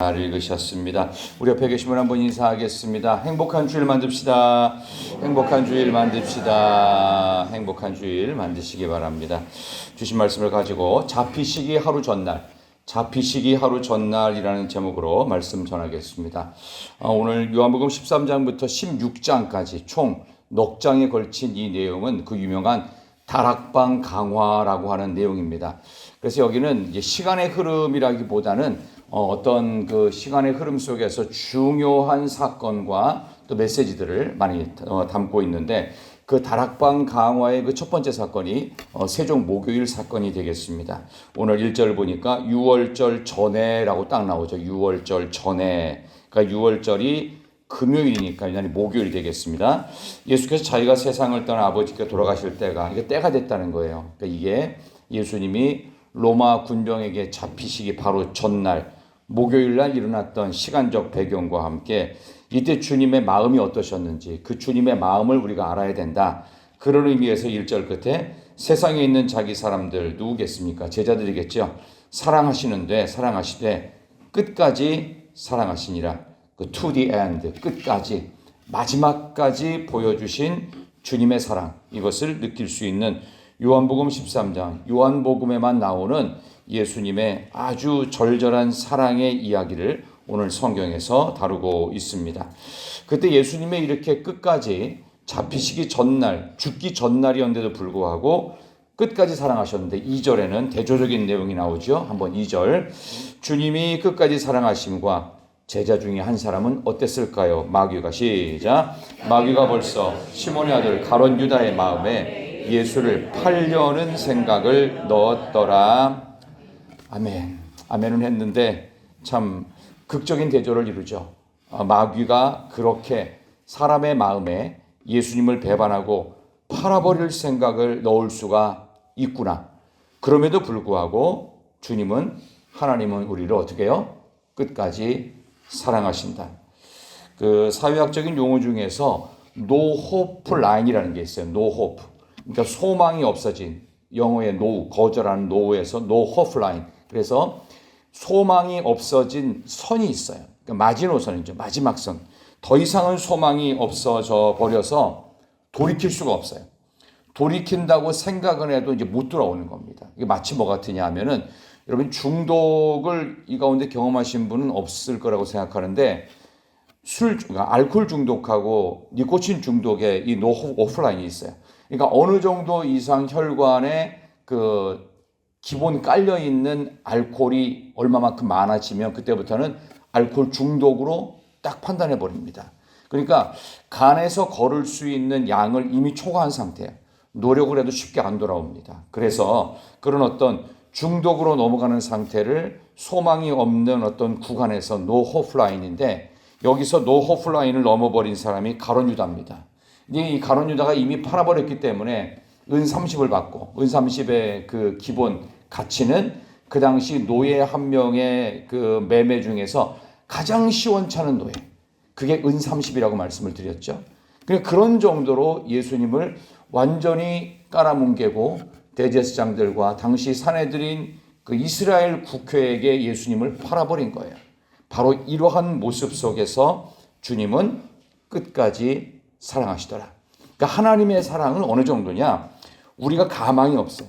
잘 읽으셨습니다. 우리 옆에 계신 분 한번 인사하겠습니다. 행복한 주일 만듭시다. 행복한 주일 만듭시다. 행복한 주일 만드시기 바랍니다. 주신 말씀을 가지고 잡히시기 하루 전날이라는 제목으로 말씀 전하겠습니다. 오늘 요한복음 13장부터 16장까지 총 넉 장에 걸친 이 내용은 그 유명한 다락방 강화라고 하는 내용입니다. 그래서 여기는 이제 시간의 흐름이라기보다는 어떤 그 시간의 흐름 속에서 중요한 사건과 또 메시지들을 많이 담고 있는데, 그 다락방 강화의 그 첫 번째 사건이 세종 목요일 사건이 되겠습니다. 오늘 1절 보니까 6월절 전에라고 딱 나오죠. 6월절 전에. 그러니까 6월절이 금요일이니까 이날이 목요일이 되겠습니다. 예수께서 자기가 세상을 떠나 아버지께 돌아가실 때가 됐다는 거예요. 그러니까 이게 예수님이 로마 군병에게 잡히시기 바로 전날 목요일 날 일어났던 시간적 배경과 함께 이때 주님의 마음이 어떠셨는지, 그 주님의 마음을 우리가 알아야 된다. 그런 의미에서 1절 끝에 세상에 있는 자기 사람들 누구겠습니까? 제자들이겠죠. 사랑하시되 끝까지 사랑하시니라. 그 to the end, 끝까지, 마지막까지 보여주신 주님의 사랑, 이것을 느낄 수 있는 요한복음 13장, 요한복음에만 나오는 예수님의 아주 절절한 사랑의 이야기를 오늘 성경에서 다루고 있습니다. 그때 예수님의 이렇게 끝까지 잡히시기 전날, 죽기 전날이었는데도 불구하고 끝까지 사랑하셨는데, 2절에는 대조적인 내용이 나오죠. 한번 2절. 주님이 끝까지 사랑하심과 제자 중에 한 사람은 어땠을까요? 마귀가, 시작. 마귀가 벌써 시몬의 아들 가룟 유다의 마음에 예수를 팔려는 생각을 넣었더라. 아멘. 아멘은 했는데 참 극적인 대조를 이루죠. 마귀가 그렇게 사람의 마음에 예수님을 배반하고 팔아버릴 생각을 넣을 수가 있구나. 그럼에도 불구하고 하나님은 우리를 어떻게 해요? 끝까지 사랑하신다. 그 사회학적인 용어 중에서 no hope line이라는 게 있어요. no hope. 그러니까 소망이 없어진, 영어의 no, 거절하는 no에서 no hope line. 그래서 소망이 없어진 선이 있어요. 그러니까 마지노선이죠. 마지막 선. 더 이상은 소망이 없어져 버려서 돌이킬 수가 없어요. 돌이킨다고 생각은 해도 이제 못 돌아오는 겁니다. 이게 마치 뭐 같으냐 하면은, 여러분 중독을 이 가운데 경험하신 분은 없을 거라고 생각하는데, 그러니까 알코올 중독하고 니코틴 중독에 이 노 오프라인이 있어요. 그러니까 어느 정도 이상 혈관에 그 기본 깔려 있는 알코올이 얼마만큼 많아지면 그때부터는 알코올 중독으로 딱 판단해 버립니다. 그러니까 간에서 거를 수 있는 양을 이미 초과한 상태예요. 노력을 해도 쉽게 안 돌아옵니다. 그래서 그런 어떤 중독으로 넘어가는 상태를 소망이 없는 어떤 구간에서 노 호프 라인인데, 여기서 노 호프 라인을 넘어버린 사람이 가룟 유다입니다. 이 가룟 유다가 이미 팔아버렸기 때문에 은 30을 받고, 은 30의 그 기본 가치는 그 당시 노예 한 명의 그 매매 중에서 가장 시원찮은 노예, 그게 은 30이라고 말씀을 드렸죠. 그런 정도로 예수님을 완전히 깔아뭉개고 대제사장들과 당시 사내들인 그 이스라엘 국회에게 예수님을 팔아버린 거예요. 바로 이러한 모습 속에서 주님은 끝까지 사랑하시더라. 그러니까 하나님의 사랑은 어느 정도냐? 우리가 가망이 없어요.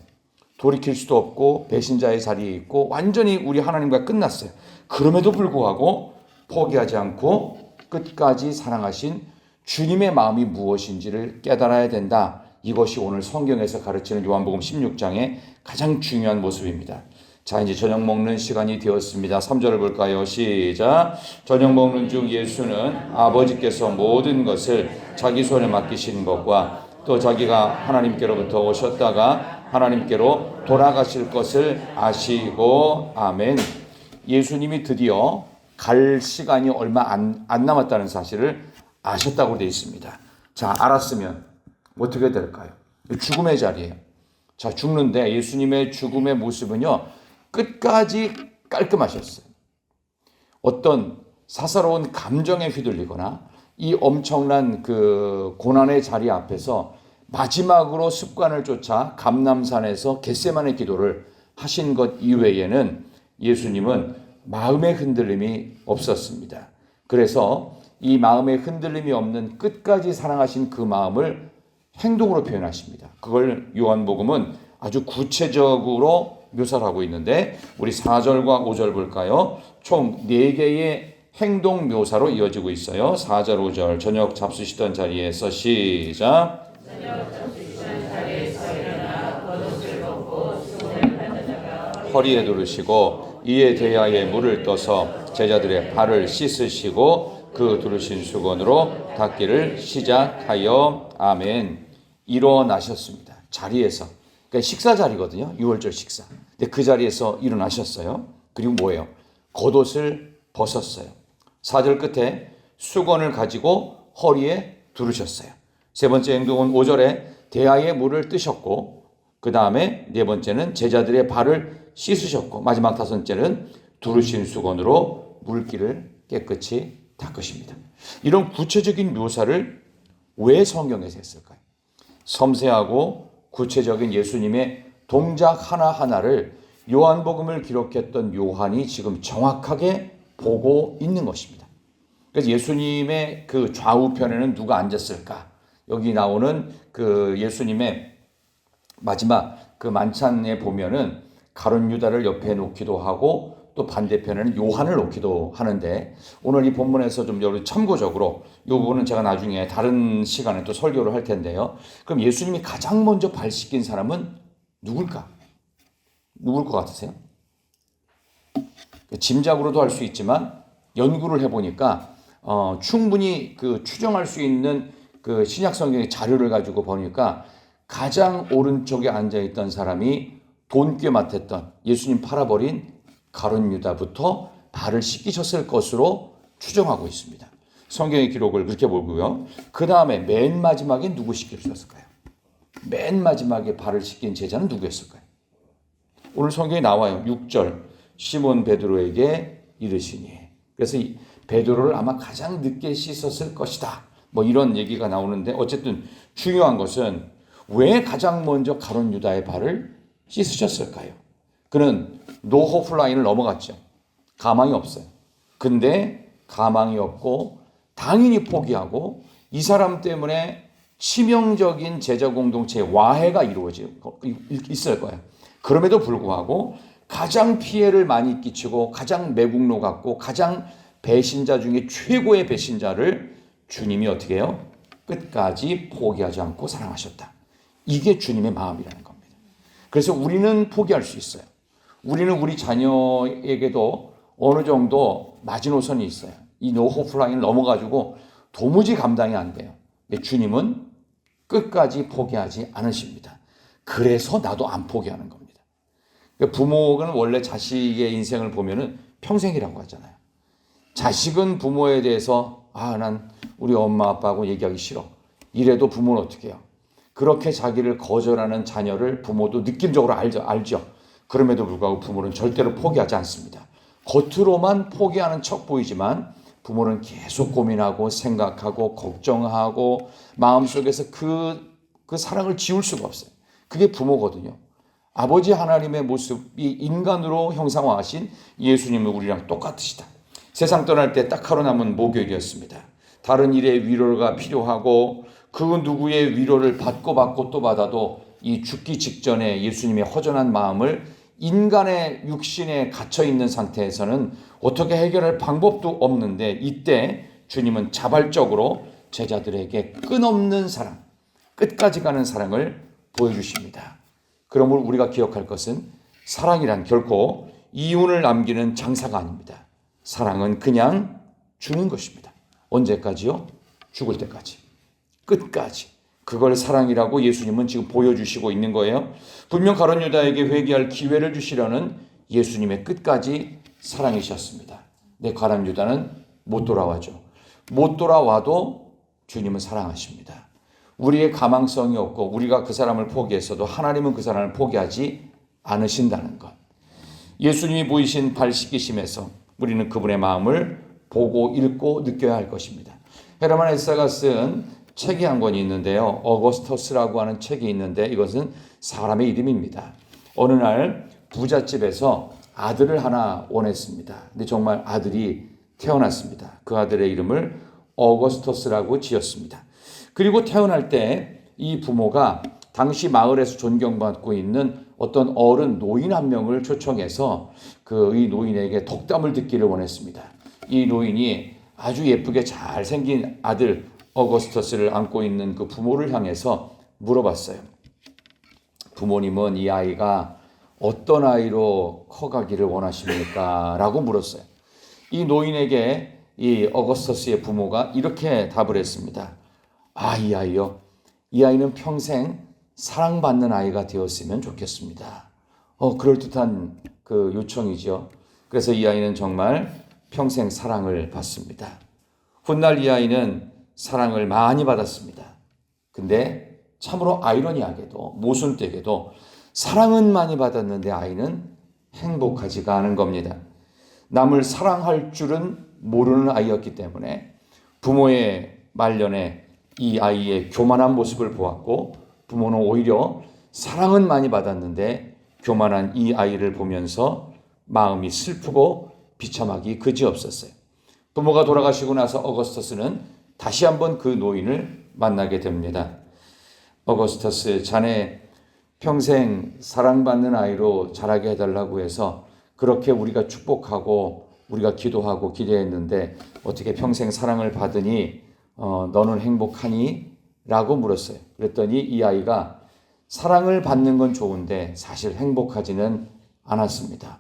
돌이킬 수도 없고 배신자의 자리에 있고 완전히 우리 하나님과 끝났어요. 그럼에도 불구하고 포기하지 않고 끝까지 사랑하신 주님의 마음이 무엇인지를 깨달아야 된다. 이것이 오늘 성경에서 가르치는 요한복음 16장의 가장 중요한 모습입니다. 자, 이제 저녁 먹는 시간이 되었습니다. 3절을 볼까요? 시작. 저녁 먹는 중 예수는 아버지께서 모든 것을 자기 손에 맡기신 것과 또 자기가 하나님께로부터 오셨다가 하나님께로 돌아가실 것을 아시고, 아멘. 예수님이 드디어 갈 시간이 얼마 안 남았다는 사실을 아셨다고 되어 있습니다. 자, 알았으면 어떻게 될까요? 죽음의 자리예요. 자, 죽는데 예수님의 죽음의 모습은요, 끝까지 깔끔하셨어요. 어떤 사사로운 감정에 휘둘리거나 이 엄청난 그 고난의 자리 앞에서 마지막으로 습관을 쫓아 감람산에서 겟세마네 기도를 하신 것 이외에는 예수님은 마음의 흔들림이 없었습니다. 그래서 이 마음의 흔들림이 없는 끝까지 사랑하신 그 마음을 행동으로 표현하십니다. 그걸 요한복음은 아주 구체적으로 묘사를 하고 있는데 우리 4절과 5절 볼까요? 총 4개의 행동 묘사로 이어지고 있어요. 4절, 5절. 저녁 잡수시던 자리에서 시작. 저녁 잡수시던 자리에서 일어나 겉옷을 벗고 수건을 가져다가 허리에 두르시고 이에 대하여 물을 떠서 제자들의 발을 씻으시고 그 두르신 수건으로 닦기를 시작하여 아멘. 일어나셨습니다. 자리에서. 그러니까 식사 자리거든요. 6월절 식사. 근데 그 자리에서 일어나셨어요. 그리고 뭐예요? 겉옷을 벗었어요. 4절 끝에 수건을 가지고 허리에 두르셨어요. 세 번째 행동은 5절에 대야에 물을 뜨셨고 그 다음에 네 번째는 제자들의 발을 씻으셨고 마지막 다섯째는 두르신 수건으로 물기를 깨끗이 닦으십니다. 이런 구체적인 묘사를 왜 성경에서 했을까요? 섬세하고 구체적인 예수님의 동작 하나하나를 요한복음을 기록했던 요한이 지금 정확하게 보고 있는 것입니다. 그래서 예수님의 그 좌우편에는 누가 앉았을까? 여기 나오는 그 예수님의 마지막 그 만찬에 보면은 가룟 유다를 옆에 놓기도 하고 또 반대편에는 요한을 놓기도 하는데 오늘 이 본문에서 좀 여러분 참고적으로 이 부분은 제가 나중에 다른 시간에 또 설교를 할 텐데요. 그럼 예수님이 가장 먼저 발 씻긴 사람은 누굴까? 누굴 것 같으세요? 짐작으로도 할 수 있지만 연구를 해보니까 충분히 그 추정할 수 있는 그 신약 성경의 자료를 가지고 보니까 가장 오른쪽에 앉아있던 사람이 돈꽤 맡았던 예수님 팔아버린 가룟 유다부터 발을 씻기셨을 것으로 추정하고 있습니다. 성경의 기록을 그렇게 보고요. 그 다음에 맨 마지막에 누구 씻기셨을까요? 맨 마지막에 발을 씻긴 제자는 누구였을까요? 오늘 성경에 나와요. 6절 시몬 베드로에게 이르시니. 그래서 이 베드로를 아마 가장 늦게 씻었을 것이다. 뭐 이런 얘기가 나오는데 어쨌든 중요한 것은 왜 가장 먼저 가룟 유다의 발을 씻으셨을까요? 그는 노호프 라인을 넘어갔죠. 가망이 없어요. 근데 가망이 없고 당연히 포기하고 이 사람 때문에 치명적인 제자 공동체의 와해가 이루어지고 있을 거예요. 그럼에도 불구하고 가장 피해를 많이 끼치고 가장 매국노 같고 가장 배신자 중에 최고의 배신자를 주님이 어떻게 해요? 끝까지 포기하지 않고 사랑하셨다. 이게 주님의 마음이라는 겁니다. 그래서 우리는 포기할 수 있어요. 우리는 우리 자녀에게도 어느 정도 마지노선이 있어요. 이 노호프 라인을 넘어가지고 도무지 감당이 안 돼요. 근데 주님은 끝까지 포기하지 않으십니다. 그래서 나도 안 포기하는 겁니다. 부모는 원래 자식의 인생을 보면은 평생이라고 하잖아요. 자식은 부모에 대해서 난 우리 엄마 아빠하고 얘기하기 싫어. 이래도 부모는 어떻게 해요? 그렇게 자기를 거절하는 자녀를 부모도 느낌적으로 알죠. 그럼에도 불구하고 부모는 절대로 포기하지 않습니다. 겉으로만 포기하는 척 보이지만 부모는 계속 고민하고 생각하고 걱정하고 마음속에서 그 사랑을 지울 수가 없어요. 그게 부모거든요. 아버지 하나님의 모습이 인간으로 형상화하신 예수님은 우리랑 똑같으시다. 세상 떠날 때 딱 하루 남은 목요일이었습니다. 다른 일에 위로가 필요하고 그 누구의 위로를 받고 또 받아도 이 죽기 직전에 예수님의 허전한 마음을 인간의 육신에 갇혀있는 상태에서는 어떻게 해결할 방법도 없는데 이때 주님은 자발적으로 제자들에게 끝없는 사랑, 끝까지 가는 사랑을 보여주십니다. 그러므로 우리가 기억할 것은 사랑이란 결코 이윤을 남기는 장사가 아닙니다. 사랑은 그냥 주는 것입니다. 언제까지요? 죽을 때까지. 끝까지. 그걸 사랑이라고 예수님은 지금 보여주시고 있는 거예요. 분명 가룟 유다에게 회개할 기회를 주시려는 예수님의 끝까지 사랑이셨습니다. 내 가룟 유다는 못 돌아와죠. 못 돌아와도 주님은 사랑하십니다. 우리의 가망성이 없고 우리가 그 사람을 포기했어도 하나님은 그 사람을 포기하지 않으신다는 것. 예수님이 보이신 발 씻기심에서 우리는 그분의 마음을 보고 읽고 느껴야 할 것입니다. 헤르만 헤세가 쓴 책이 한 권이 있는데요. 어거스터스라고 하는 책이 있는데 이것은 사람의 이름입니다. 어느 날 부잣집에서 아들을 하나 원했습니다. 근데 정말 아들이 태어났습니다. 그 아들의 이름을 어거스터스라고 지었습니다. 그리고 태어날 때 이 부모가 당시 마을에서 존경받고 있는 어떤 어른 노인 한 명을 초청해서 이 노인에게 덕담을 듣기를 원했습니다. 이 노인이 아주 예쁘게 잘생긴 아들 어거스터스를 안고 있는 그 부모를 향해서 물어봤어요. 부모님은 이 아이가 어떤 아이로 커가기를 원하십니까? 라고 물었어요. 이 노인에게 이 어거스터스의 부모가 이렇게 답을 했습니다. 이 아이요. 이 아이는 평생 사랑받는 아이가 되었으면 좋겠습니다. 그럴듯한 그 요청이죠. 그래서 이 아이는 정말 평생 사랑을 받습니다. 훗날 이 아이는 사랑을 많이 받았습니다. 근데 참으로 아이러니하게도 모순되게도 사랑은 많이 받았는데 아이는 행복하지가 않은 겁니다. 남을 사랑할 줄은 모르는 아이였기 때문에 부모의 말년에 이 아이의 교만한 모습을 보았고 부모는 오히려 사랑은 많이 받았는데 교만한 이 아이를 보면서 마음이 슬프고 비참하기 그지없었어요. 부모가 돌아가시고 나서 어거스터스는 다시 한번 그 노인을 만나게 됩니다. 어거스터스, 자네 평생 사랑받는 아이로 자라게 해달라고 해서 그렇게 우리가 축복하고 우리가 기도하고 기대했는데 어떻게 평생 사랑을 받으니 너는 행복하니? 라고 물었어요. 그랬더니 이 아이가 사랑을 받는 건 좋은데 사실 행복하지는 않았습니다.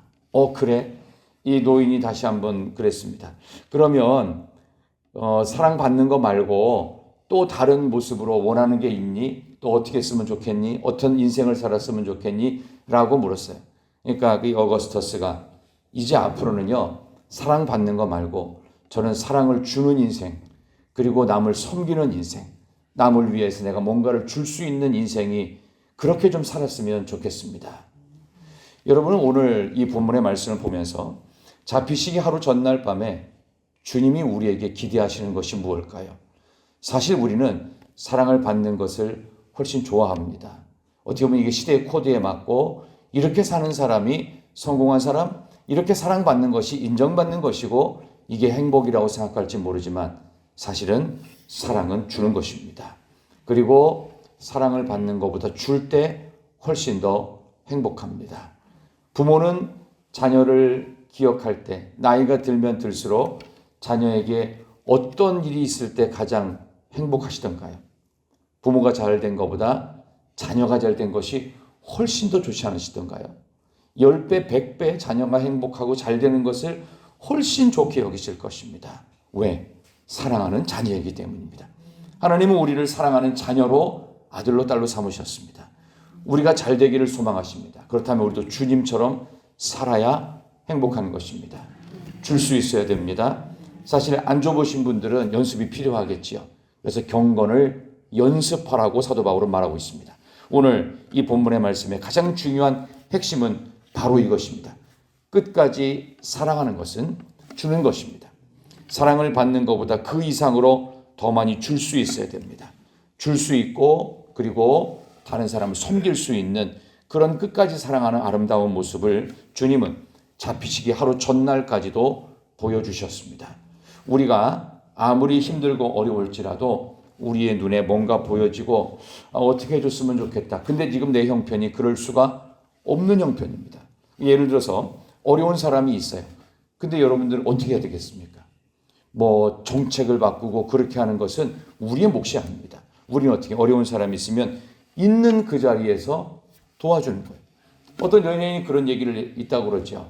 그래? 이 노인이 다시 한번 그랬습니다. 그러면 사랑받는 거 말고 또 다른 모습으로 원하는 게 있니? 또 어떻게 했으면 좋겠니? 어떤 인생을 살았으면 좋겠니? 라고 물었어요. 그러니까 이 어거스터스가 이제 앞으로는요, 사랑받는 거 말고 저는 사랑을 주는 인생, 그리고 남을 섬기는 인생, 남을 위해서 내가 뭔가를 줄 수 있는 인생이 그렇게 좀 살았으면 좋겠습니다. 여러분은 오늘 이 본문의 말씀을 보면서 잡히시기 하루 전날 밤에 주님이 우리에게 기대하시는 것이 무엇일까요? 사실 우리는 사랑을 받는 것을 훨씬 좋아합니다. 어떻게 보면 이게 시대의 코드에 맞고 이렇게 사는 사람이 성공한 사람, 이렇게 사랑받는 것이 인정받는 것이고 이게 행복이라고 생각할지 모르지만 사실은 사랑은 주는 것입니다. 그리고 사랑을 받는 것보다 줄 때 훨씬 더 행복합니다. 부모는 자녀를 기억할 때 나이가 들면 들수록 자녀에게 어떤 일이 있을 때 가장 행복하시던가요? 부모가 잘 된 것보다 자녀가 잘 된 것이 훨씬 더 좋지 않으시던가요? 10배, 100배 자녀가 행복하고 잘 되는 것을 훨씬 좋게 여기실 것입니다. 왜? 사랑하는 자녀이기 때문입니다. 하나님은 우리를 사랑하는 자녀로 아들로 딸로 삼으셨습니다. 우리가 잘 되기를 소망하십니다. 그렇다면 우리도 주님처럼 살아야 행복한 것입니다. 줄 수 있어야 됩니다. 사실 안 줘보신 분들은 연습이 필요하겠지요. 그래서 경건을 연습하라고 사도 바울은 말하고 있습니다. 오늘 이 본문의 말씀의 가장 중요한 핵심은 바로 이것입니다. 끝까지 사랑하는 것은 주는 것입니다. 사랑을 받는 것보다 그 이상으로 더 많이 줄 수 있어야 됩니다. 줄 수 있고 그리고 다른 사람을 섬길 수 있는 그런 끝까지 사랑하는 아름다운 모습을 주님은 잡히시기 하루 전날까지도 보여주셨습니다. 우리가 아무리 힘들고 어려울지라도 우리의 눈에 뭔가 보여지고 어떻게 해줬으면 좋겠다. 근데 지금 내 형편이 그럴 수가 없는 형편입니다. 예를 들어서 어려운 사람이 있어요. 근데 여러분들 어떻게 해야 되겠습니까? 정책을 바꾸고 그렇게 하는 것은 우리의 몫이 아닙니다. 우리는 어떻게 어려운 사람이 있으면 있는 그 자리에서 도와주는 거예요. 어떤 연예인이 그런 얘기를 있다고 그러죠.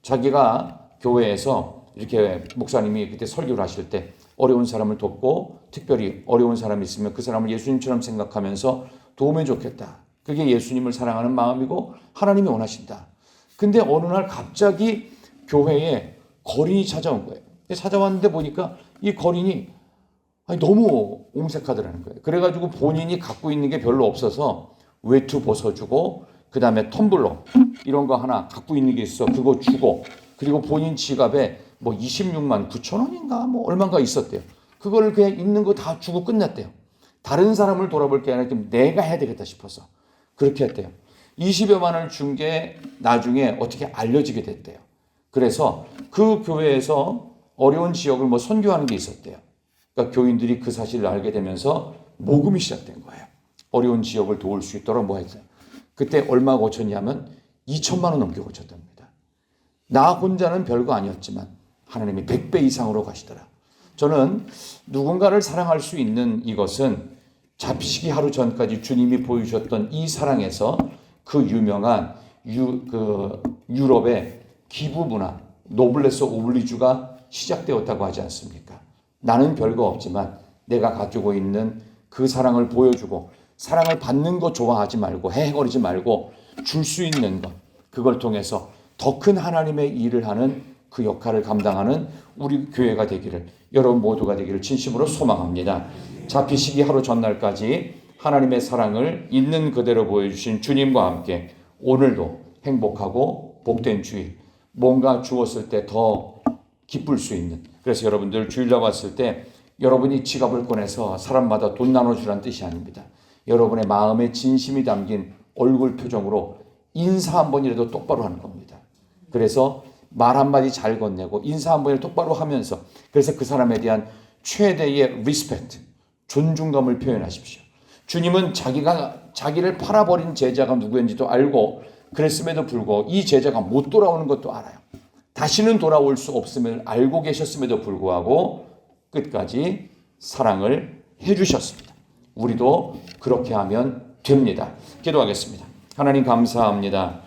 자기가 교회에서 이렇게 목사님이 그때 설교를 하실 때 어려운 사람을 돕고 특별히 어려운 사람이 있으면 그 사람을 예수님처럼 생각하면서 도우면 좋겠다. 그게 예수님을 사랑하는 마음이고 하나님이 원하신다. 근데 어느 날 갑자기 교회에 거린이 찾아온 거예요. 찾아왔는데 보니까 이 거린이 너무 옹색하더라는 거예요. 그래가지고 본인이 갖고 있는 게 별로 없어서 외투 벗어주고 그 다음에 텀블러 이런 거 하나 갖고 있는 게 있어. 그거 주고 그리고 본인 지갑에 26만 9천 원인가 얼마인가 있었대요. 그거를 그냥 있는 거 다 주고 끝냈대요. 다른 사람을 돌아볼 게 아니라 좀 내가 해야 되겠다 싶어서 그렇게 했대요. 20여만을 준 게 나중에 어떻게 알려지게 됐대요. 그래서 그 교회에서 어려운 지역을 뭐 선교하는 게 있었대요. 그러니까 교인들이 그 사실을 알게 되면서 모금이 시작된 거예요. 어려운 지역을 도울 수 있도록 뭐 했어요. 그때 얼마 고쳤냐면 2천만 원 넘게 고쳤답니다. 나 혼자는 별거 아니었지만 하나님이 100배 이상으로 가시더라. 저는 누군가를 사랑할 수 있는 이것은 잡히시기 하루 전까지 주님이 보여주셨던 이 사랑에서 그 유명한 유럽의 기부 문화, 노블레스 오블리주가 시작되었다고 하지 않습니까? 나는 별거 없지만 내가 가지고 있는 그 사랑을 보여주고 사랑을 받는 거 좋아하지 말고 헤헤거리지 말고 줄 수 있는 것, 그걸 통해서 더 큰 하나님의 일을 하는 그 역할을 감당하는 우리 교회가 되기를, 여러분 모두가 되기를 진심으로 소망합니다. 잡히시기 하루 전날까지 하나님의 사랑을 있는 그대로 보여주신 주님과 함께 오늘도 행복하고 복된 주일, 뭔가 주었을 때 더 기쁠 수 있는, 그래서 여러분들 주일날 왔을 때 여러분이 지갑을 꺼내서 사람마다 돈 나눠주라는 뜻이 아닙니다. 여러분의 마음에 진심이 담긴 얼굴 표정으로 인사 한 번이라도 똑바로 하는 겁니다. 그래서 말 한마디 잘 건네고 인사 한 번이라도 똑바로 하면서, 그래서 그 사람에 대한 최대의 리스펙트, 존중감을 표현하십시오. 주님은 자기를 팔아버린 제자가 누구인지도 알고 그랬음에도 불구하고 이 제자가 못 돌아오는 것도 알아요. 다시는 돌아올 수 없음을 알고 계셨음에도 불구하고 끝까지 사랑을 해주셨습니다. 우리도 그렇게 하면 됩니다. 기도하겠습니다. 하나님 감사합니다.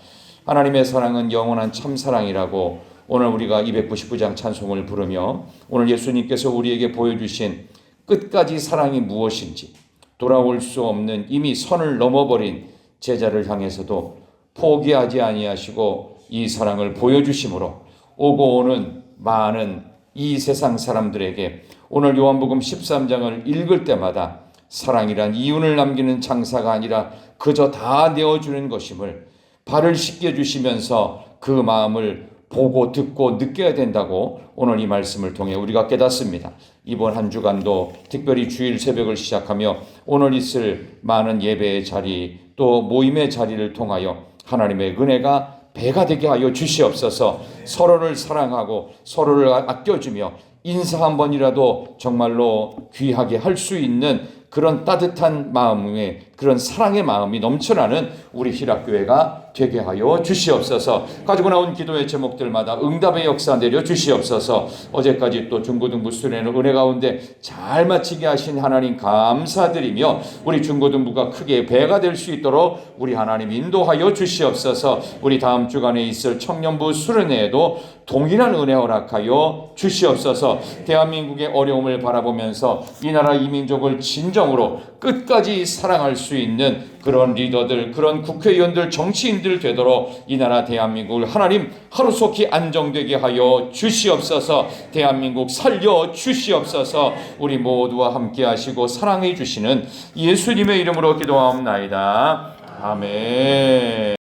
하나님의 사랑은 영원한 참사랑이라고 오늘 우리가 299장 찬송을 부르며 오늘 예수님께서 우리에게 보여주신 끝까지 사랑이 무엇인지, 돌아올 수 없는 이미 선을 넘어버린 제자를 향해서도 포기하지 아니하시고 이 사랑을 보여주심으로 오고 오는 많은 이 세상 사람들에게 오늘 요한복음 13장을 읽을 때마다 사랑이란 이윤을 남기는 장사가 아니라 그저 다 내어주는 것임을 발을 씻겨주시면서 그 마음을 보고 듣고 느껴야 된다고 오늘 이 말씀을 통해 우리가 깨닫습니다. 이번 한 주간도 특별히 주일 새벽을 시작하며 오늘 있을 많은 예배의 자리 또 모임의 자리를 통하여 하나님의 은혜가 배가 되게 하여 주시옵소서. 서로를 사랑하고 서로를 아껴주며 인사 한 번이라도 정말로 귀하게 할 수 있는 그런 따뜻한 마음의, 그런 사랑의 마음이 넘쳐나는 우리 희락교회가 되게 하여 주시옵소서. 가지고 나온 기도의 제목들마다 응답의 역사 내려 주시옵소서. 어제까지 또 중고등부 수련회는 은혜 가운데 잘 마치게 하신 하나님 감사드리며 우리 중고등부가 크게 배가 될 수 있도록 우리 하나님 인도하여 주시옵소서. 우리 다음 주간에 있을 청년부 수련회에도 동일한 은혜 허락하여 주시옵소서. 대한민국의 어려움을 바라보면서 이 나라 이 민족을 진정으로 끝까지 사랑할 수 있는 그런 리더들, 그런 국회의원들, 정치인들 되도록 이 나라 대한민국을 하나님 하루속히 안정되게 하여 주시옵소서. 대한민국 살려 주시옵소서. 우리 모두와 함께 하시고 사랑해 주시는 예수님의 이름으로 기도하옵나이다. 아멘.